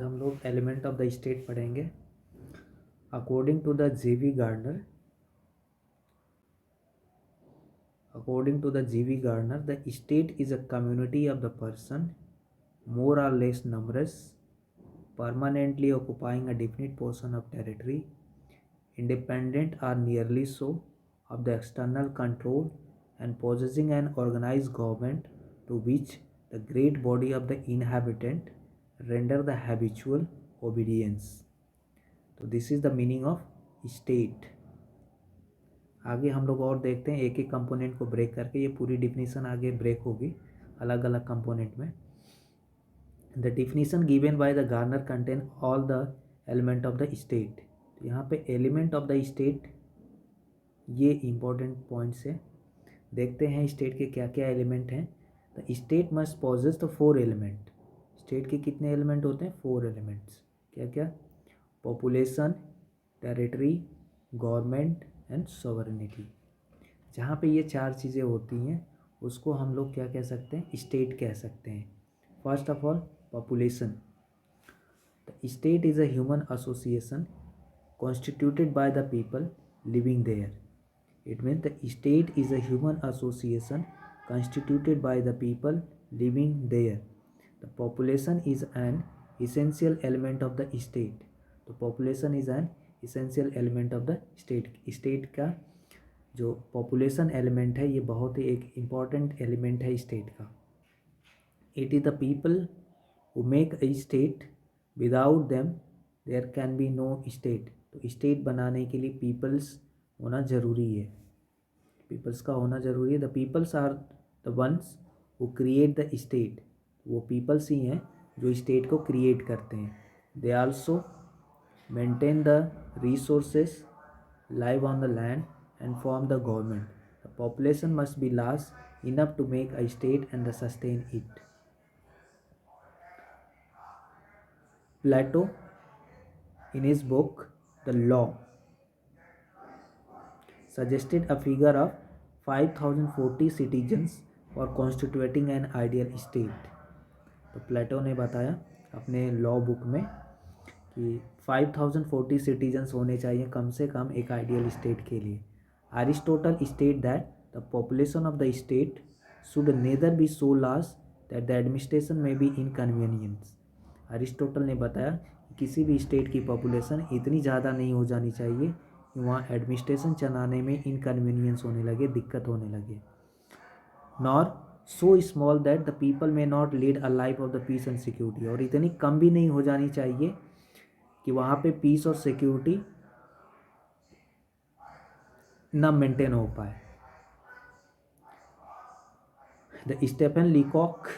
हम लोग element of the state पढ़ेंगे। According to the GV Gardner the state is a community of the person more or less numerous permanently occupying a definite portion of territory, independent or nearly so of the external control, and possessing an organized government to which the great body of the inhabitant render the habitual obedience. तो this is the meaning of state. आगे हम लोग और देखते हैं, एक एक component को ब्रेक करके ये पूरी डिफिनीशन आगे ब्रेक होगी अलग अलग कंपोनेंट में। The definition given by the Garner contain all the element of the state. तो यहाँ पे एलिमेंट ऑफ द स्टेट ये इम्पोर्टेंट पॉइंट्स है। देखते हैं स्टेट के क्या क्या एलिमेंट हैं। The state must possess the 4 element. State के कितने एलिमेंट होते हैं? 4 एलिमेंट्स। क्या क्या? Population, territory, government and sovereignty. जहाँ पे ये 4 चीज़ें होती हैं उसको हम लोग क्या कह सकते हैं? स्टेट कह सकते हैं। First of all population. The state is a human association constituted by the people living there. It means the state is a human association constituted by the people living there. The population is an essential element of the state. The population is an essential element of the state. State का जो population element है ये बहुत ही एक important element है state का। It is the people who make a state. Without them there can be no state. तो state बनाने के लिए पीपल्स होना ज़रूरी है, पीपल्स का होना ज़रूरी है। The peoples are the ones who create the state. वो पीपल्स ही हैं जो स्टेट को क्रिएट करते हैं। They also maintain the resources, live on the land and form the government. The population must be large enough to make a state and the sustain it. Plato, in his book The Law, suggested a figure of 5040 citizens for constituting an ideal state. तो प्लेटो ने बताया अपने law book में कि 5040 citizens होने चाहिए कम से कम एक आइडियल स्टेट के लिए। Aristotle state that the population of the state should nether B so large that the administration में बी इनकन्वीनियंस। अरिस्टोटल ने बताया कि किसी भी स्टेट की पॉपुलेशन इतनी ज़्यादा नहीं हो जानी चाहिए कि वहाँ एडमिनिस्ट्रेशन चलाने में इनकन्वीनियंस होने लगे, दिक्कत होने लगे। Nor so small that the people may not lead a life of the peace and security. और इतनी कम भी नहीं हो जानी चाहिए कि वहाँ पे पीस और सिक्योरिटी न मेंटेन हो पाए। The Stephen Leacock,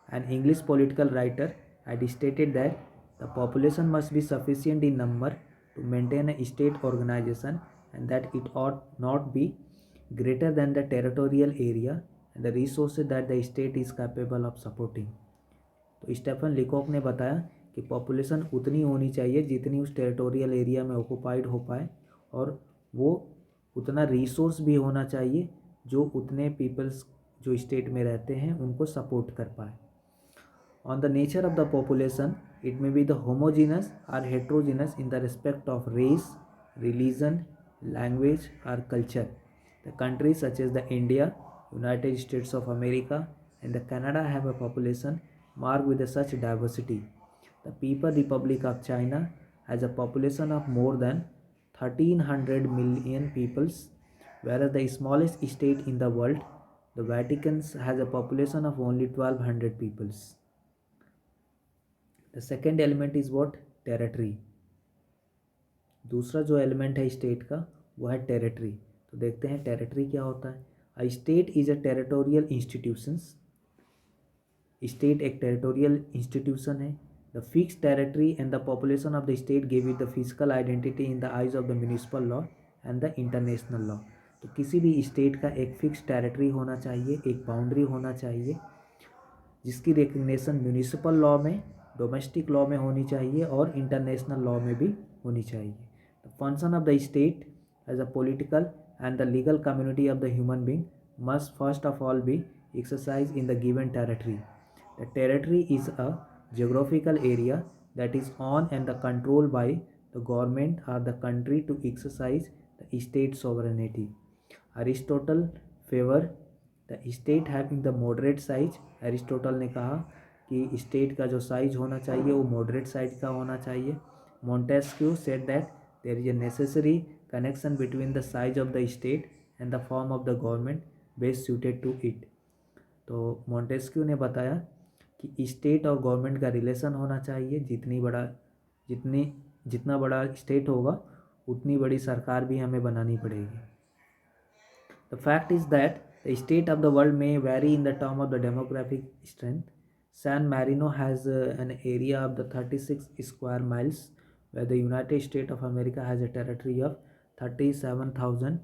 an English political writer, had stated that the population must be sufficient in number to maintain a state organization and that it ought not be greater than the territorial area and the resources that the state is capable of supporting. तो Stephen Leacock ने बताया कि population उतनी होनी चाहिए जितनी उस territorial area में ऑक्यूपाइड हो पाए, और वो उतना रिसोर्स भी होना चाहिए जो उतने पीपल्स जो स्टेट में रहते हैं उनको सपोर्ट कर पाए। On the nature of the population, it may be the homogeneous or heterogeneous in the respect of race, religion, language or culture. The countries such as the India, United States of America and the Canada have a population marked with such diversity. The People Republic of China has a population of more than 1300 million peoples, whereas the smallest state in the world, the Vatican, has a population of only 1200 peoples. The second element is what? Territory. दूसरा जो element है state का वो है territory. तो देखते हैं territory क्या होता है। A state is a territorial institutions. State एक टेरिटोरियल इंस्टीट्यूशन है। The fix territory and the population of the state give it the physical identity in the eyes of the municipal law and the international law. तो किसी भी state का एक fix territory होना चाहिए, एक बाउंड्री होना चाहिए जिसकी रिकग्निशन म्यूनिसिपल लॉ में, डोमेस्टिक लॉ में होनी चाहिए और इंटरनेशनल लॉ में भी होनी चाहिए। The function of the state as a political and the legal community of the human being must first of all be exercise in the given territory. The territory is a geographical area that is on and the control by the government or the country to exercise the state sovereignty. Aristotle favor the state having the moderate size. Aristotle ने कहा कि state का जो size होना चाहिए वो moderate size का होना चाहिए. Montesquieu said that there is a necessary connection between the size of the state and the form of the government best suited to it. तो मोंटेस्क्यू ने बताया कि स्टेट और गवर्नमेंट का रिलेशन होना चाहिए. जितना बड़ा स्टेट होगा उतनी बड़ी सरकार भी हमें बनानी पड़ेगी. The fact is that the state of the world may vary in the term of the demographic strength. San Marino has an area of the 36 square miles, where the United States of America has a territory of 37,000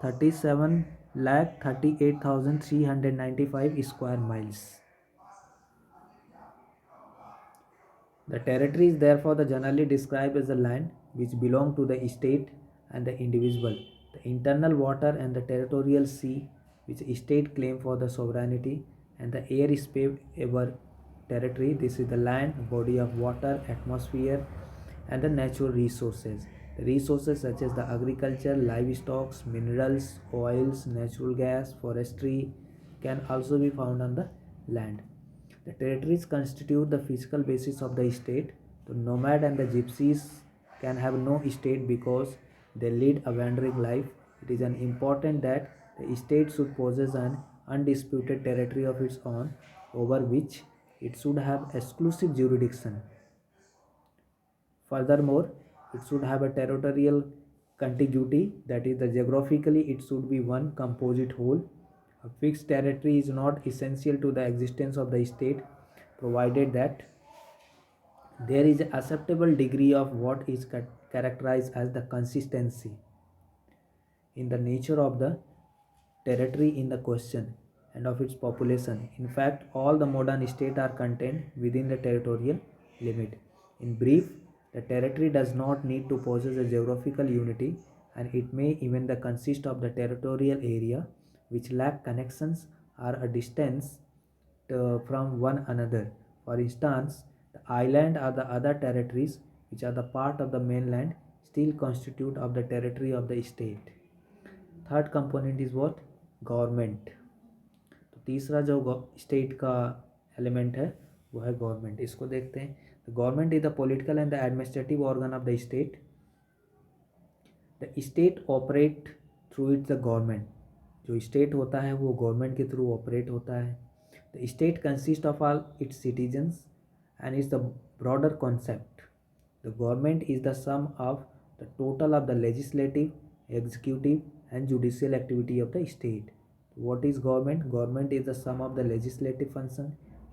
37,38,395 square miles. The territory is therefore generally described as the land which belong to the state and the individual. The internal water and the territorial sea which state claim for the sovereignty, and the air space over territory. This is the land, body of water, atmosphere, and the natural resources. The resources such as the agriculture, livestock, minerals, oils, natural gas, forestry can also be found on the land. The territories constitute the physical basis of the state. The nomad and the gypsies can have no state because they lead a wandering life. It is important that the state should possess an undisputed territory of its own over which it should have exclusive jurisdiction. Furthermore, it should have a territorial contiguity, that is, geographically it should be one composite whole. A fixed territory is not essential to the existence of the state, provided that there is an acceptable degree of what is characterized as the consistency in the nature of the territory in the question and of its population. In fact, all the modern states are contained within the territorial limit. In brief, the territory does not need to possess a geographical unity, and it may even consist of the territorial area which lack connections or a distance from one another. For instance, the island or the other territories which are the part of the mainland still constitute of the territory of the state. Third component is what? Government. तो तीसरा जो state का element है वो है government. इसको देखते हैं. The government is the political and the administrative organ of the state. The state operate through its the government. जो स्टेट होता है वो गवर्नमेंट के थ्रू ऑपरेट होता है. The state consist of all its citizens and is the broader concept. The government is the sum of the total of the legislative, executive and judicial activity of the state. What is government? Government is the sum of the legislative function,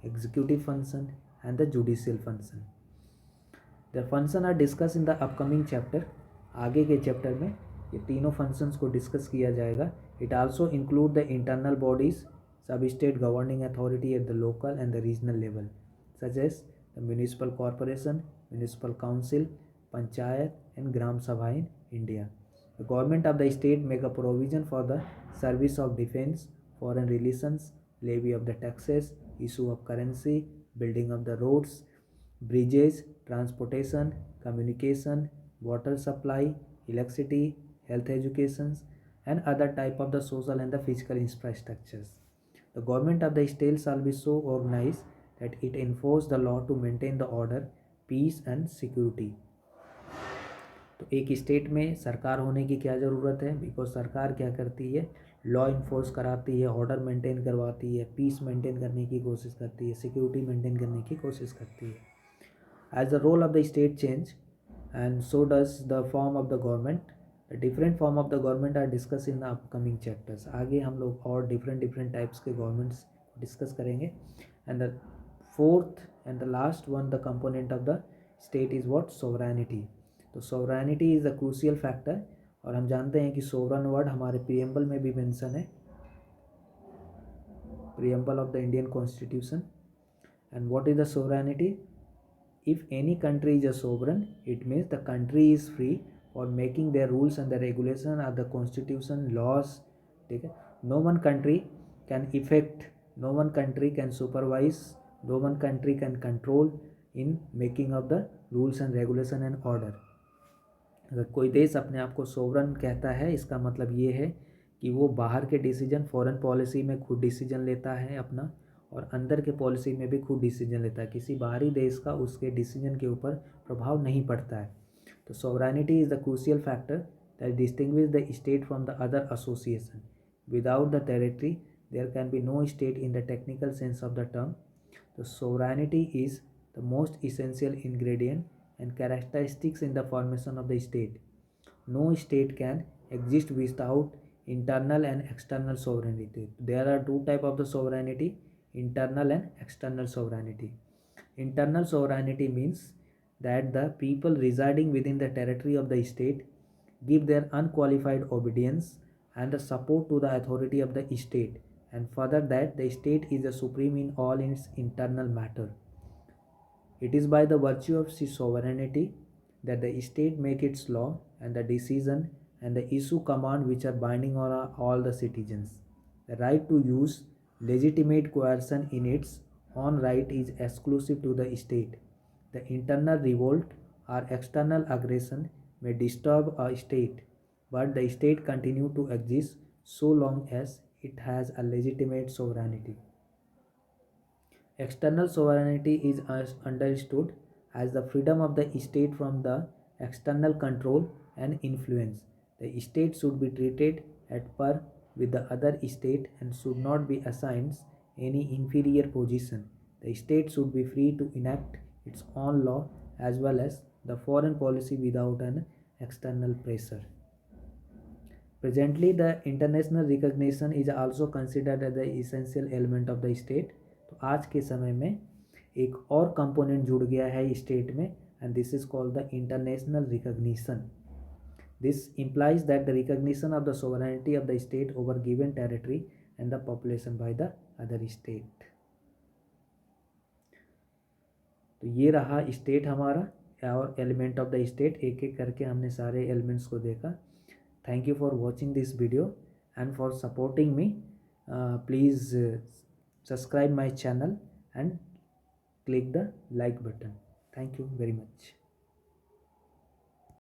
executive function and the judicial function. The function are discussed in the upcoming chapter. आगे के chapter में ये तीनों functions को discuss किया जाएगा. It also include the internal bodies, sub-state governing authority at the local and the regional level, such as the municipal corporation, municipal council, panchayat and gram sabha in India. The government of the state make a provision for the service of defense, foreign relations, levy of the taxes, issue of currency, building of the roads, bridges, transportation, communication, water supply, electricity, health education, and other type of the social and the physical infrastructures. The government of the state shall be so organized that it enforce the law to maintain the order, peace and security. तो एक state में सरकार होने की क्या ज़रूरत है? Because सरकार क्या करती है? लॉ इन्फोर्स कराती है, ऑर्डर मेंटेन करवाती है, पीस मेंटेन करने की कोशिश करती है, सिक्योरिटी मेंटेन करने की कोशिश करती है. As the role of the state change and so does the form of the government. The different form of the government are discuss in the upcoming chapters. आगे हम लोग और डिफरेंट टाइप्स के गवर्नमेंट्स डिस्कस करेंगे. And the fourth and the last one the component of the state is what? Sovereignty. तो sovereignty is a crucial factor. और हम जानते हैं कि सोवरन वर्ड हमारे प्रीएम्बल में भी मेंशन है, preamble of the Indian constitution. And what is the sovereignty? If any country is a sovereign, it means the country is free for making their rules and the regulation of the constitution laws. ठीक है. No one country can affect, no one country can supervise, no one country can control in making of the rules and regulation and order. अगर कोई देश अपने आप को sovereign कहता है, इसका मतलब ये है कि वो बाहर के डिसीजन, फॉरेन पॉलिसी में खुद डिसीजन लेता है अपना, और अंदर के पॉलिसी में भी खुद डिसीजन लेता है। किसी बाहरी देश का उसके डिसीजन के ऊपर प्रभाव नहीं पड़ता है। तो sovereignty is the crucial factor that distinguish the state from the other association. Without the territory there can be no state in the technical sense of the term. The sovereignty is the most essential ingredient and characteristics in the formation of the state. No state can exist without internal and external sovereignty. There are two types of the sovereignty: internal and external sovereignty. Internal sovereignty means that the people residing within the territory of the state give their unqualified obedience and the support to the authority of the state, and further that the state is the supreme in all its internal matter. It is by the virtue of its sovereignty that the state make its law and the decision and the issue command which are binding on all the citizens. The right to use legitimate coercion in its own right is exclusive to the state. The internal revolt or external aggression may disturb a state, but the state continue to exist so long as it has a legitimate sovereignty. External sovereignty is understood as the freedom of the state from the external control and influence. The state should be treated at par with the other state and should not be assigned any inferior position. The state should be free to enact its own law as well as the foreign policy without an external pressure. Presently, the international recognition is also considered as the essential element of the state. तो आज के समय में एक और component जुड़ गया है स्टेट में, and this is called the international recognition. This implies that the recognition of the sovereignty of the state over given territory and the population by the other state. तो ये रहा स्टेट हमारा और element of the state. एक एक करके हमने सारे एलिमेंट्स को देखा. Thank you for watching this video and for supporting me. Please subscribe my channel and click the like button. Thank you very much.